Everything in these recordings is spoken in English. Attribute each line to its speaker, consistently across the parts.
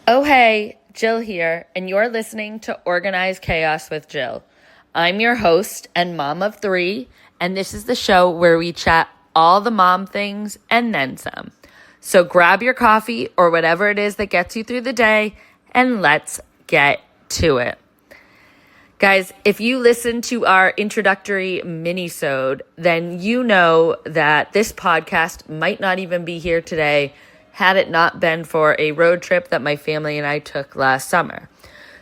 Speaker 1: Oh, hey, Jill here, and you're listening to Organized Chaos with Jill. I'm your host and mom of three, and this is the show where we chat all the mom things and then some. So grab your coffee or whatever it is that gets you through the day, and let's get to it. Guys, if you listen to our introductory mini-sode, then you know that this podcast might not even be here today had it not been for a road trip that my family and I took last summer.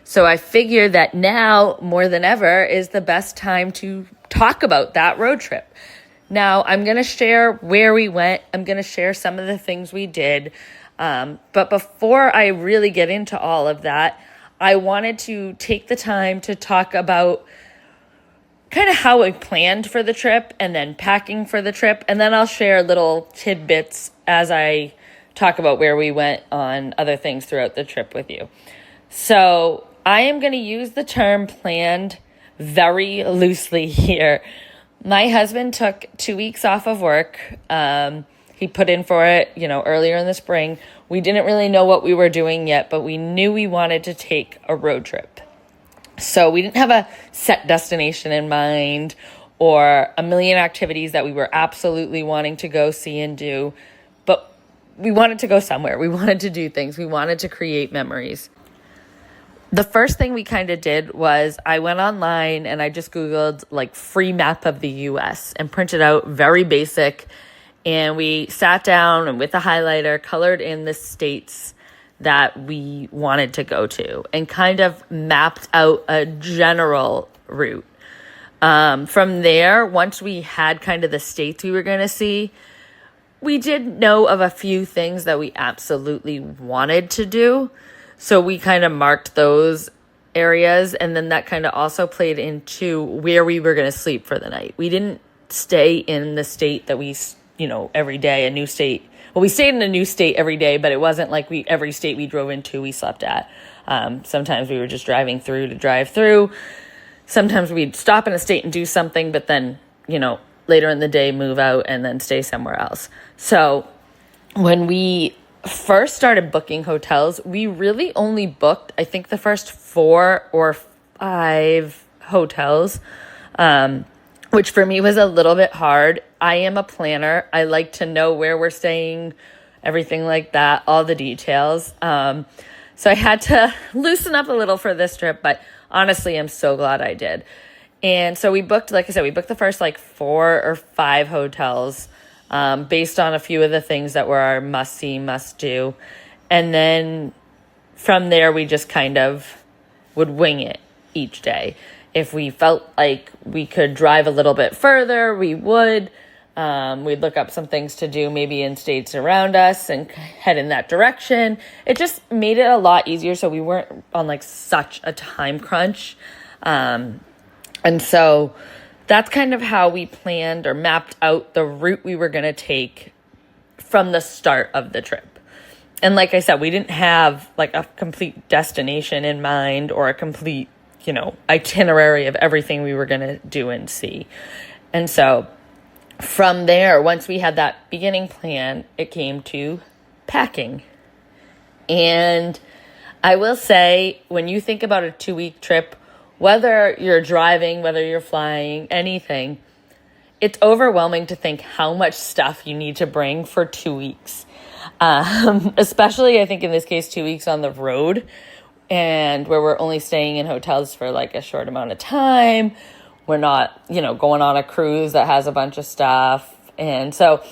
Speaker 1: So I figure that now, more than ever, is the best time to talk about that road trip. Now, I'm going to share where we went. I'm going to share some of the things we did. But before I really get into all of that, I wanted to take the time to talk about kind of how I planned for the trip and then packing for the trip. And then I'll share little tidbits as I talk about where we went on other things throughout the trip with you. So I am going to use the term planned very loosely here. My husband took 2 weeks off of work. He put in for it, earlier in the spring. We didn't really know what we were doing yet, but we knew we wanted to take a road trip. So we didn't have a set destination in mind or a million activities that we were absolutely wanting to go see and do. But we wanted to go somewhere. We wanted to do things. We wanted to create memories. The first thing we kind of did was I went online and I just Googled free map of the US and printed out very basic. And we sat down and with a highlighter colored in the states that we wanted to go to and kind of mapped out a general route. From there, once we had kind of the states we were going to see, we did know of a few things that we absolutely wanted to do. So we kind of marked those areas. And then that kind of also played into where we were going to sleep for the night. We didn't stay in the state that we, every day, a new state. Well, we stayed in a new state every day, but it wasn't like every state we drove into, we slept at. Sometimes we were just driving through to drive through. Sometimes we'd stop in a state and do something, but then, later in the day, move out and then stay somewhere else. So when we first started booking hotels, we really only booked, I think, the first 4 or 5 hotels, which for me was a little bit hard. I am a planner. I like to know where we're staying, everything like that, all the details. So I had to loosen up a little for this trip, but honestly, I'm so glad I did. And so we booked, like I said, we booked the first 4 or 5 hotels based on a few of the things that were our must-see, must-do. And then from there, we just kind of would wing it each day. If we felt like we could drive a little bit further, we would. We'd look up some things to do maybe in states around us and head in that direction. It just made it a lot easier so we weren't on such a time crunch. And so that's kind of how we planned or mapped out the route we were going to take from the start of the trip. And like I said, we didn't have a complete destination in mind or a complete, itinerary of everything we were going to do and see. And so from there, once we had that beginning plan, it came to packing. And I will say, when you think about a 2-week trip, whether you're driving, whether you're flying, anything, it's overwhelming to think how much stuff you need to bring for 2 weeks. Especially, I think in this case, 2 weeks on the road and where we're only staying in hotels for a short amount of time. We're not, going on a cruise that has a bunch of stuff. And so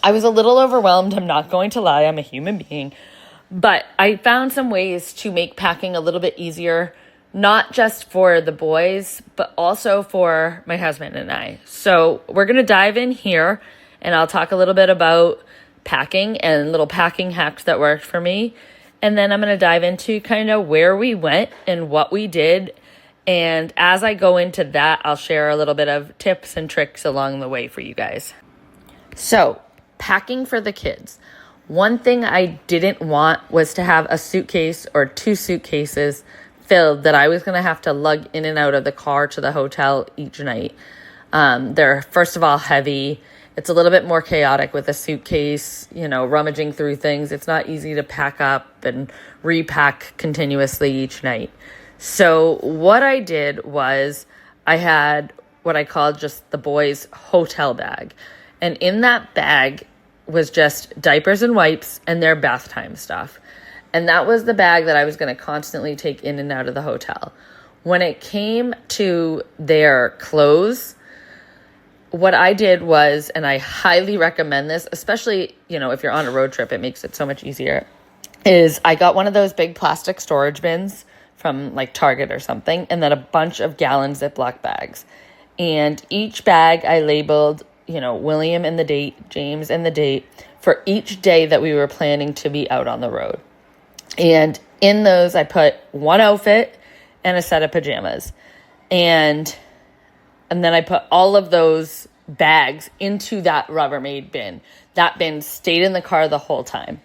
Speaker 1: I was a little overwhelmed. I'm not going to lie. I'm a human being. But I found some ways to make packing a little bit easier, not just for the boys, but also for my husband and I. So we're going to dive in here and I'll talk a little bit about packing and little packing hacks that worked for me. And then I'm going to dive into kind of where we went and what we did. And as I go into that, I'll share a little bit of tips and tricks along the way for you guys. So packing for the kids. One thing I didn't want was to have a suitcase or 2 suitcases filled that I was going to have to lug in and out of the car to the hotel each night. They're, first of all, heavy, It's a little bit more chaotic with a suitcase, rummaging through things. It's not easy to pack up and repack continuously each night. So what I did was I had what I called just the boys' hotel bag. And in that bag was just diapers and wipes and their bath time stuff. And that was the bag that I was going to constantly take in and out of the hotel. When it came to their clothes, what I did was, and I highly recommend this, especially, if you're on a road trip, it makes it so much easier, is I got one of those big plastic storage bins from like Target or something, and then a bunch of gallon Ziploc bags. And each bag I labeled, William and the date, James and the date, for each day that we were planning to be out on the road. And in those, I put one outfit and a set of pajamas. And then I put all of those bags into that Rubbermaid bin. That bin stayed in the car the whole time.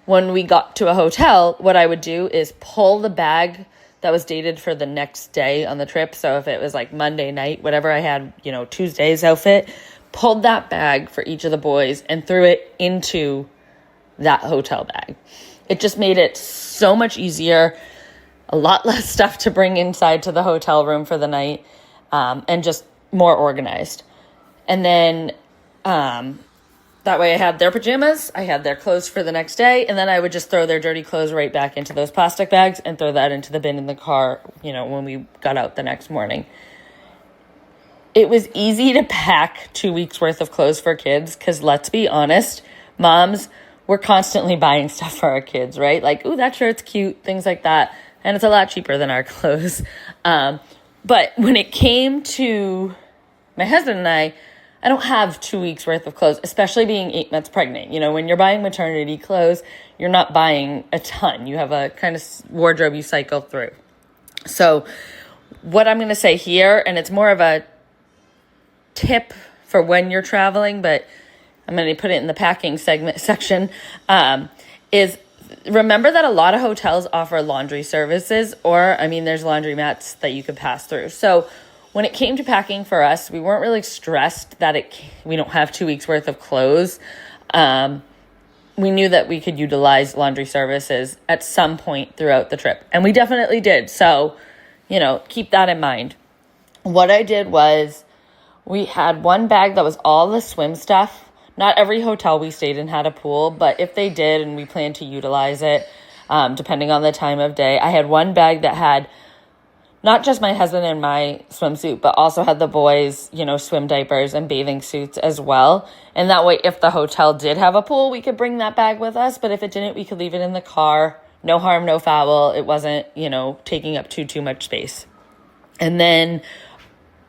Speaker 1: When we got to a hotel, what I would do is pull the bag that was dated for the next day on the trip. So if it was like Monday night, whatever I had, Tuesday's outfit, pulled that bag for each of the boys and threw it into that hotel bag. It just made it so much easier, a lot less stuff to bring inside to the hotel room for the night, and just more organized. And then that way I had their pajamas, I had their clothes for the next day, and then I would just throw their dirty clothes right back into those plastic bags and throw that into the bin in the car, when we got out the next morning. It was easy to pack 2 weeks worth of clothes for kids because, let's be honest, moms, we're constantly buying stuff for our kids, right? Like, ooh, that shirt's cute, things like that. And it's a lot cheaper than our clothes. But when it came to my husband and I don't have 2 weeks worth of clothes, especially being 8 months pregnant. When you're buying maternity clothes, you're not buying a ton. You have a kind of wardrobe you cycle through. So what I'm going to say here, and it's more of a tip for when you're traveling, but I'm going to put it in the packing section, is remember that a lot of hotels offer laundry services, or, there's laundromats that you could pass through. So when it came to packing for us, we weren't really stressed that we don't have 2 weeks worth of clothes. We knew that we could utilize laundry services at some point throughout the trip, and we definitely did. So, keep that in mind. What I did was we had one bag that was all the swim stuff. Not every hotel we stayed in had a pool, but if they did and we planned to utilize it, depending on the time of day, I had one bag that had not just my husband and my swimsuit, but also had the boys, swim diapers and bathing suits as well. And that way, if the hotel did have a pool, we could bring that bag with us. But if it didn't, we could leave it in the car. No harm, no foul. It wasn't, taking up too much space. And then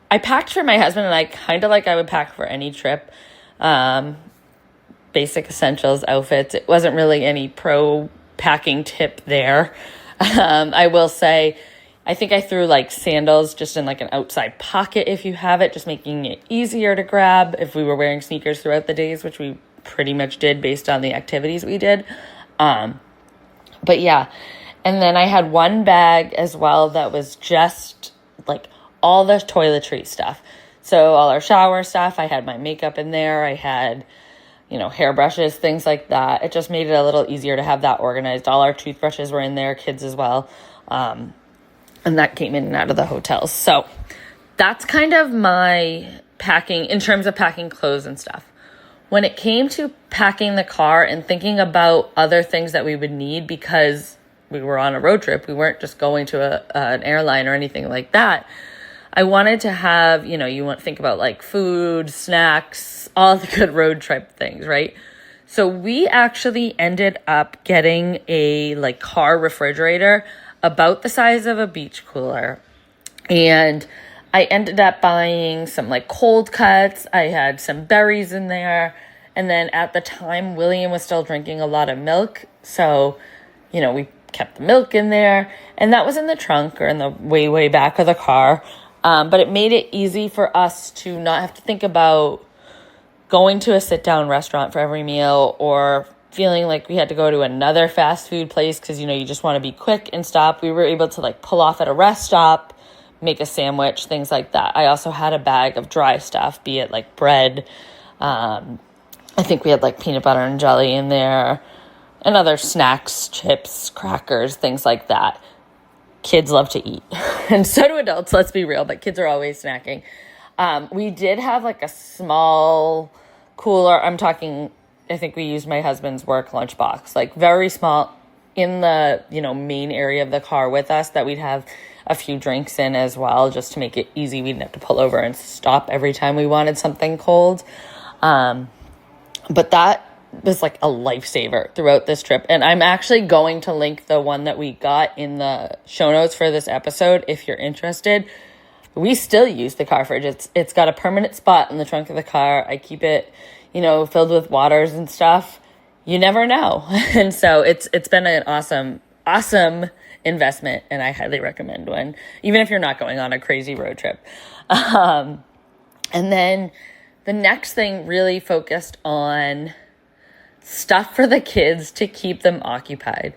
Speaker 1: I packed for my husband, and I kind of like I would pack for any trip. Basic essentials outfits. It wasn't really any pro packing tip there. I will say, I think I threw like sandals just in like an outside pocket if you have it, just making it easier to grab if we were wearing sneakers throughout the days, which we pretty much did based on the activities we did. But yeah, and then I had one bag as well that was just like all the toiletry stuff. So all our shower stuff, I had my makeup in there. I had, hairbrushes, things like that. It just made it a little easier to have that organized. All our toothbrushes were in there, kids as well. And that came in and out of the hotels. So that's kind of my packing in terms of packing clothes and stuff. When it came to packing the car and thinking about other things that we would need because we were on a road trip, we weren't just going to an airline or anything like that. I wanted to have, you want to think about like food, snacks, all the good road trip things, right? So we actually ended up getting a like car refrigerator about the size of a beach cooler. And I ended up buying some like cold cuts. I had some berries in there. And then at the time, William was still drinking a lot of milk. So, we kept the milk in there. And that was in the trunk or in the way back of the car. But it made it easy for us to not have to think about going to a sit-down restaurant for every meal or feeling like we had to go to another fast food place because, you just want to be quick and stop. We were able to like pull off at a rest stop, make a sandwich, things like that. I also had a bag of dry stuff, be it like bread, I think we had like peanut butter and jelly in there and other snacks, chips, crackers, things like that. Kids love to eat. And so do adults, let's be real, but kids are always snacking. We did have like a small cooler. I think we used my husband's work lunchbox, like very small in the, main area of the car with us that we'd have a few drinks in as well, just to make it easy. We didn't have to pull over and stop every time we wanted something cold. But that was like a lifesaver throughout this trip. And I'm actually going to link the one that we got in the show notes for this episode if you're interested. We still use the car fridge. It's got a permanent spot in the trunk of the car. I keep it, filled with waters and stuff. You never know. And so it's been an awesome investment, and I highly recommend one, even if you're not going on a crazy road trip. And then the next thing really focused on stuff for the kids to keep them occupied.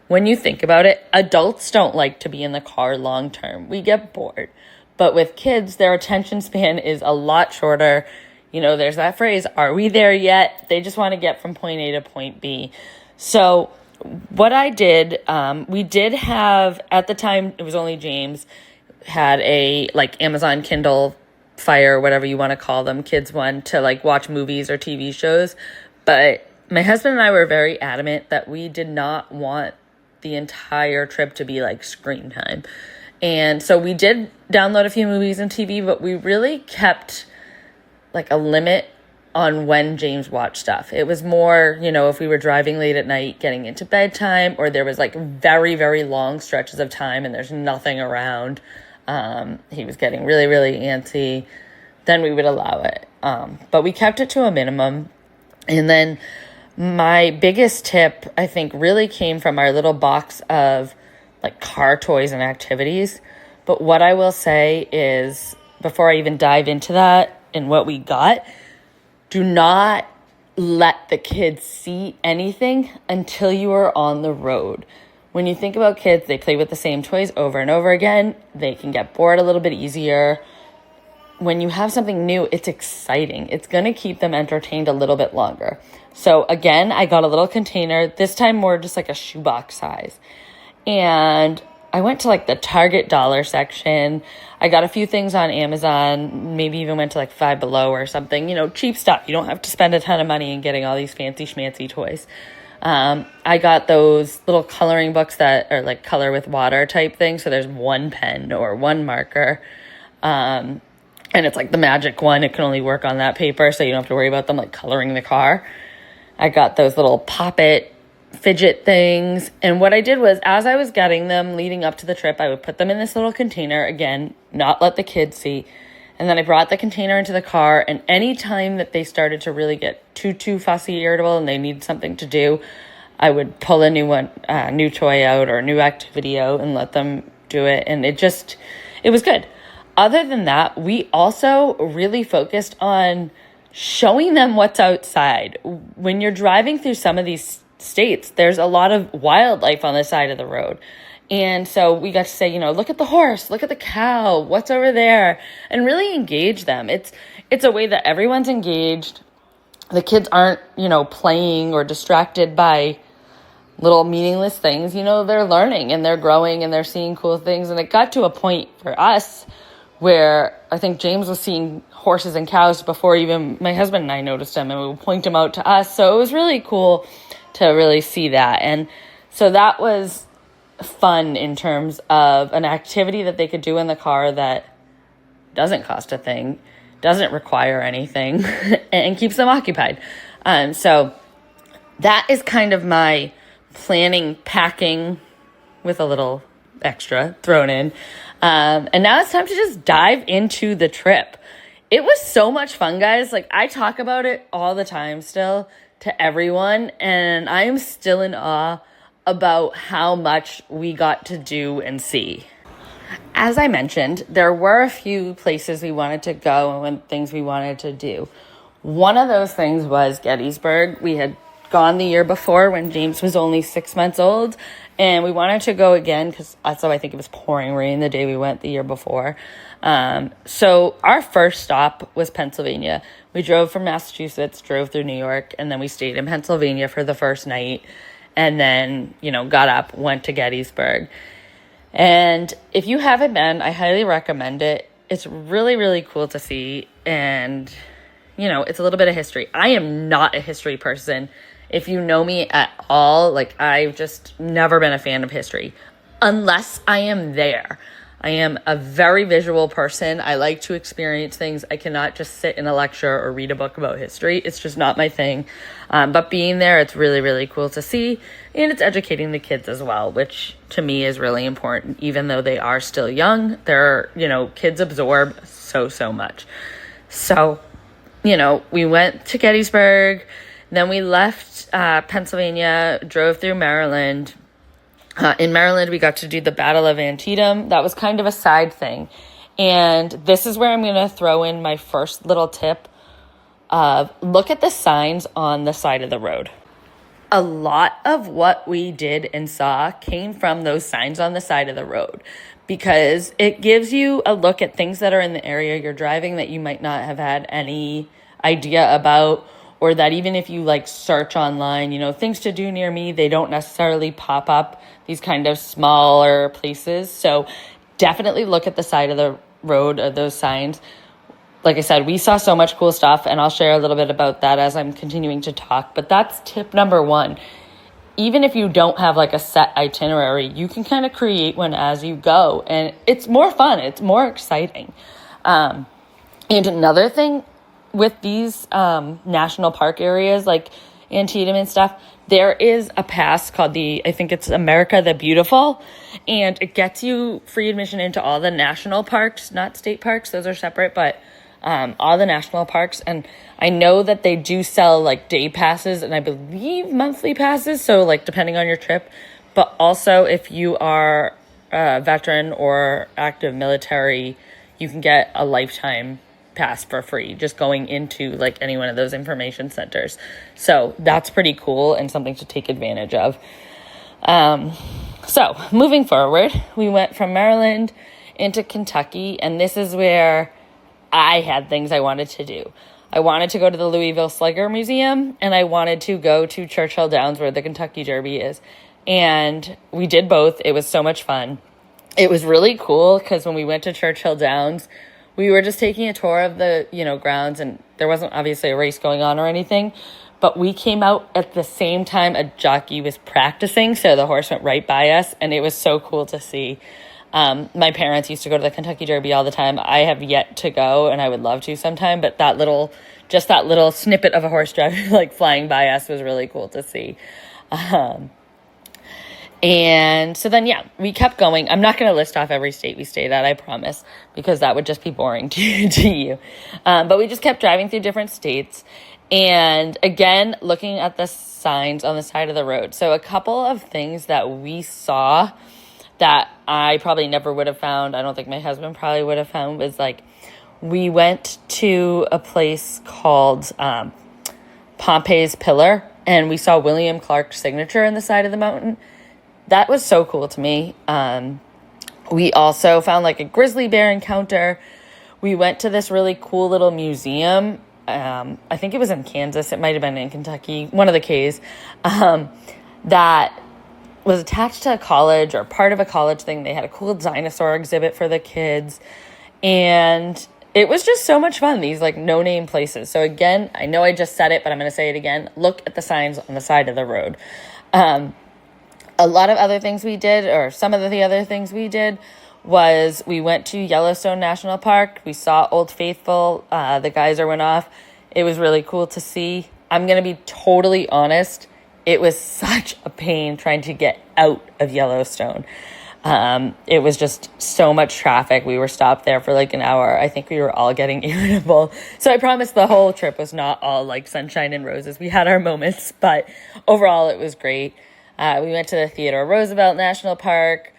Speaker 1: When you think about it, adults don't like to be in the car long term. We get bored. But with kids, their attention span is a lot shorter. There's that phrase, are we there yet? They just want to get from point A to point B. So what I did, we did have, at the time, it was only James, had a like Amazon Kindle Fire, whatever you want to call them, kids one, to like watch movies or TV shows. But my husband and I were very adamant that we did not want the entire trip to be like screen time. And so we did download a few movies and TV, but we really kept like a limit on when James watched stuff. It was more, if we were driving late at night, getting into bedtime, or there was like very, very long stretches of time and there's nothing around. He was getting really, really antsy, then we would allow it. But we kept it to a minimum. And then my biggest tip, I think, really came from our little box of like car toys and activities. But what I will say is, before I even dive into that and what we got, do not let the kids see anything until you are on the road. When you think about kids, they play with the same toys over and over again. They can get bored a little bit easier. When you have something new, it's exciting. It's going to keep them entertained a little bit longer. So again, I got a little container, this time more just like a shoebox size. And I went to like the Target dollar section. I got a few things on Amazon, maybe even went to like Five Below or something, cheap stuff. You don't have to spend a ton of money in getting all these fancy schmancy toys. I got those little coloring books that are like color with water type thing. So there's one pen or one marker. And it's like the magic one. It can only work on that paper, so you don't have to worry about them like coloring the car. I got those little Pop-It fidget things. And what I did was, as I was getting them leading up to the trip, I would put them in this little container, again, not let the kids see. And then I brought the container into the car, and any time that they started to really get too fussy, irritable, and they need something to do, I would pull a new toy out or a new activity out and let them do it. And it was good. Other than that, we also really focused on showing them what's outside. When you're driving through some of these states, there's a lot of wildlife on the side of the road. And so we got to say, look at the horse, look at the cow, what's over there, and really engage them. It's a way that everyone's engaged. The kids aren't, playing or distracted by little meaningless things. They're learning and they're growing and they're seeing cool things. And it got to a point for us where I think James was seeing horses and cows before even my husband and I noticed them, and we would point them out to us. So it was really cool to really see that. And so that was fun in terms of an activity that they could do in the car that doesn't cost a thing, doesn't require anything, and keeps them occupied. So that is kind of my planning, packing with a little extra thrown in. And now it's time to just dive into the trip. It was so much fun, guys. Like, I talk about it all the time still to everyone, and I am still in awe about how much we got to do and see. As I mentioned, there were a few places we wanted to go and things we wanted to do. One of those things was Gettysburg. We had gone the year before when James was only 6 months old, and we wanted to go again because also I think it was pouring rain the day we went the year before. So our first stop was Pennsylvania. We drove from Massachusetts, drove through New York, and then we stayed in Pennsylvania for the first night, and then, got up, went to Gettysburg. And if you haven't been, I highly recommend it. It's really, really cool to see, and, it's a little bit of history. I am not a history person. If you know me at all, I've just never been a fan of history, unless I am there. I am a very visual person. I like to experience things. I cannot just sit in a lecture or read a book about history. It's just not my thing. But being there, it's really, really cool to see. And it's educating the kids as well, which to me is really important. Even though they are still young, kids absorb so much. So, we went to Gettysburg. Then we left Pennsylvania, drove through Maryland. In Maryland, we got to do the Battle of Antietam. That was kind of a side thing. And this is where I'm going to throw in my first little tip of look at the signs on the side of the road. A lot of what we did and saw came from those signs on the side of the road, because it gives you a look at things that are in the area you're driving that you might not have had any idea about, or that even if you search online, things to do near me, they don't necessarily pop up, these kind of smaller places. So definitely look at the side of the road of those signs. Like I said, we saw so much cool stuff, and I'll share a little bit about that as I'm continuing to talk. But that's tip number one. Even if you don't have a set itinerary, you can kind of create one as you go. And it's more fun. It's more exciting. And another thing with these national park areas like Antietam and stuff, there is a pass called I think it's America the Beautiful, and it gets you free admission into all the national parks, not state parks, those are separate, but all the national parks. And I know that they do sell day passes and I believe monthly passes, so depending on your trip. But also if you are a veteran or active military, you can get a lifetime pass for free just going into any one of those information centers. So that's pretty cool and something to take advantage of. So moving forward, we went from Maryland into Kentucky, and this is where I had things I wanted to do. I wanted to go to the Louisville Slugger Museum, and I wanted to go to Churchill Downs where the Kentucky Derby is. And we did both. It was so much fun. It was really cool because when we went to Churchill Downs, we were just taking a tour of the, grounds, and there wasn't obviously a race going on or anything, but we came out at the same time a jockey was practicing, so the horse went right by us, and it was so cool to see. My parents used to go to the Kentucky Derby all the time. I have yet to go, and I would love to sometime, but that little snippet of a horse driving, flying by us was really cool to see. And so then, we kept going. I'm not going to list off every state we stayed at, I promise, because that would just be boring to you. But we just kept driving through different states. And again, looking at the signs on the side of the road. So a couple of things that we saw that I probably never would have found, I don't think my husband probably would have found, was we went to a place called Pompey's Pillar, and we saw William Clark's signature in the side of the mountain. That was so cool to me. We also found a grizzly bear encounter. We went to this really cool little museum. I think it was in Kansas. It might have been in Kentucky, one of the K's, that was attached to a college or part of a college thing. They had a cool dinosaur exhibit for the kids. And it was just so much fun, these no-name places. So again, I know I just said it, but I'm going to say it again. Look at the signs on the side of the road. A lot of other things we did, or some of the other things we did, was we went to Yellowstone National Park. We saw Old Faithful. The geyser went off. It was really cool to see. I'm going to be totally honest. It was such a pain trying to get out of Yellowstone. It was just so much traffic. We were stopped there for an hour. I think we were all getting irritable. So I promise the whole trip was not all sunshine and roses. We had our moments, but overall it was great. We went to the Theodore Roosevelt National Park,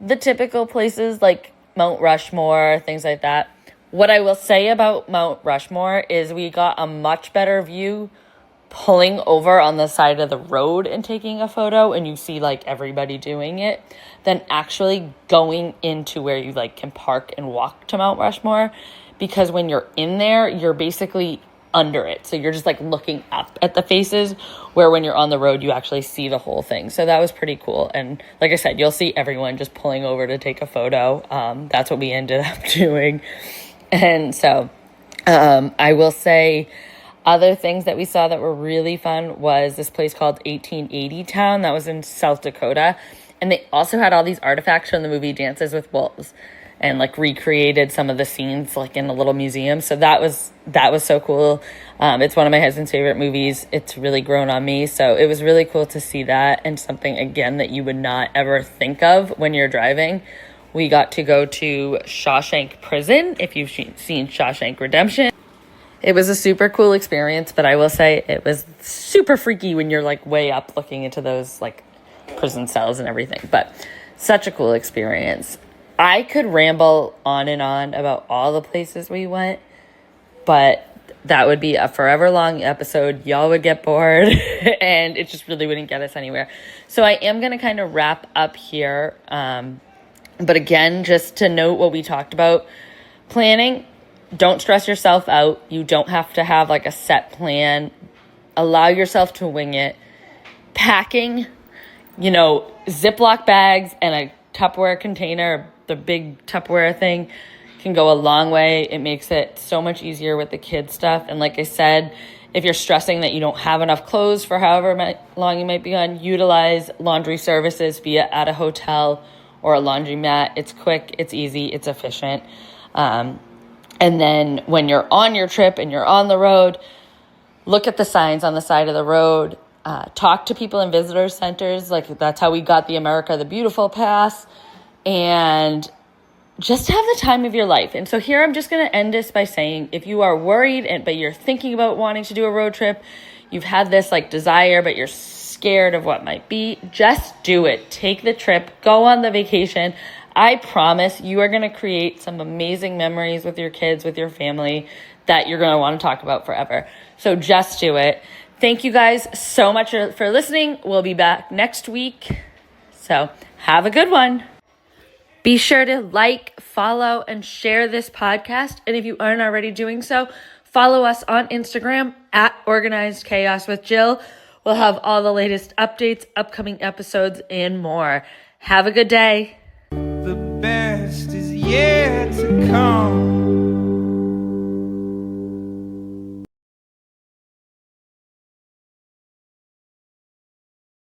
Speaker 1: the typical places like Mount Rushmore, things like that. What I will say about Mount Rushmore is we got a much better view pulling over on the side of the road and taking a photo, and you see everybody doing it, than actually going into where you can park and walk to Mount Rushmore. Because when you're in there, you're basically under it. So you're just like looking up at the faces, where when you're on the road, you actually see the whole thing. So that was pretty cool. And like I said, you'll see everyone just pulling over to take a photo. That's what we ended up doing. And so I will say other things that we saw that were really fun was this place called 1880 Town that was in South Dakota. And they also had all these artifacts from the movie Dances with Wolves, and like recreated some of the scenes like in a little museum. So that was so cool. It's one of my husband's favorite movies. It's really grown on me. So it was really cool to see that, and something again that you would not ever think of when you're driving. We got to go to Shawshank Prison, if you've seen Shawshank Redemption. It was a super cool experience, but I will say it was super freaky when you're like way up looking into those like prison cells and everything. But such a cool experience. I could ramble on and on about all the places we went, but that would be a forever long episode. Y'all would get bored and it just really wouldn't get us anywhere. So I am going to kind of wrap up here. But again, just to note what we talked about, planning, don't stress yourself out. You don't have to have like a set plan. Allow yourself to wing it. Packing, Ziploc bags and a Tupperware container, the big Tupperware thing, can go a long way. It makes it so much easier with the kids stuff. And like I said, if you're stressing that you don't have enough clothes for however long you might be on, utilize laundry services, be it at a hotel or a laundromat. It's quick, it's easy, it's efficient. And then when you're on your trip and you're on the road, look at the signs on the side of the road. Talk to people in visitor centers. Like that's how we got the America the Beautiful pass. And just have the time of your life. And so here I'm just going to end this by saying, if you are worried but you're thinking about wanting to do a road trip, you've had this like desire, but you're scared of what might be, just do it. Take the trip, go on the vacation. I promise you are going to create some amazing memories with your kids, with your family, that you're going to want to talk about forever. So just do it. Thank you guys so much for listening. We'll be back next week. So have a good one. Be sure to like, follow, and share this podcast. And if you aren't already doing so, follow us on Instagram at Organized Chaos with Jill. We'll have all the latest updates, upcoming episodes, and more. Have a good day. The best is yet to come.